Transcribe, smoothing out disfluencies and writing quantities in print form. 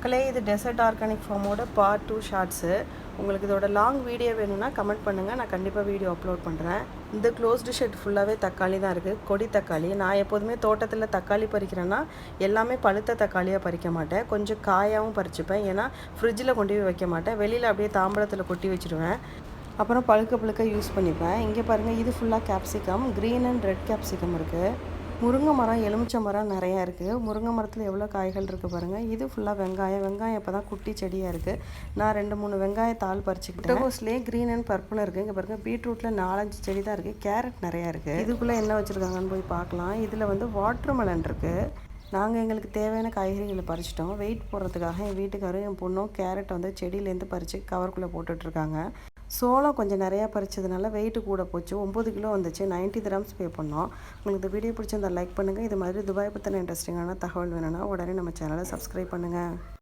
மக்களே, இது dessert organic ஃபார்மோட part 2 shorts. உங்களுக்கு இதோட லாங் வீடியோ வேணும்னா கமெண்ட் பண்ணுங்கள், நான் கண்டிப்பாக வீடியோ அப்லோட் பண்ணுறேன். இந்த க்ளோஸ்டு ஷெட் ஃபுல்லாகவே தக்காளி தான் இருக்குது, கொடி தக்காளி. நான் எப்போதுமே தோட்டத்தில் தக்காளி பறிக்கிறேன்னா எல்லாமே பழுத்த தக்காளியாக பறிக்க மாட்டேன், கொஞ்சம் காயாகவும் பறிச்சுப்பேன். ஏன்னா ஃப்ரிட்ஜில் கொண்டு போய் வைக்க மாட்டேன், வெளியில் அப்படியே தாம்பழத்தில் கொட்டி வச்சுருவேன். அப்புறம் பழுக்க பழுக்க யூஸ் பண்ணிப்பேன். இங்கே பாருங்கள், இது ஃபுல்லாக capsicum, green and red capsicum இருக்குது. முருங்கை மரம், எலுமிச்சை மரம் நிறையா இருக்குது. முருங்கை மரத்தில் எவ்வளோ காய்கள் இருக்குது பாருங்கள். இது ஃபுல்லாக வெங்காயம் இப்போ தான் குட்டி செடியாக இருக்குது. நான் 2-3 வெங்காயத்தாள் பறிச்சுக்கிட்டேன். முட்டைகோஸ்லேயே க்ரீன் அண்ட் பர்பிள் இருக்குது. இங்கே பாருங்கள், பீட்ரூட்டில் 4-5 செடி தான் இருக்குது. கேரட் நிறையா இருக்குது. இதுக்குள்ளே என்ன வச்சுருக்காங்கன்னு போய் பார்க்கலாம். இதில் வந்து வாட்டர் மெலன் இருக்குது. நாங்கள் எங்களுக்கு தேவையான காய்கறிகளை பறிச்சிட்டோம். வெயிட் போடுறதுக்காக என் வீட்டுக்காரும் என் பொண்ணும் கேரட் வந்து செடியிலேருந்து பறித்து கவருக்குள்ளே போட்டுட்ருக்காங்க. சோளம் கொஞ்சம் நிறையா பறிச்சதுனால வெயிட்டு கூட போச்சு, 9 கிலோ வந்துச்சு. 90 கிராம்ஸ் பே பண்ணோம். உங்களுக்கு இந்த வீடியோ பிடிச்சிருந்தா லைக் பண்ணுங்கள். இது மாதிரி துபாய் பற்றின இன்ட்ரெஸ்டிங்கான தகவல் வேணும்னா உடனே நம்ம சேனலை சப்ஸ்கிரைப் பண்ணுங்கள்.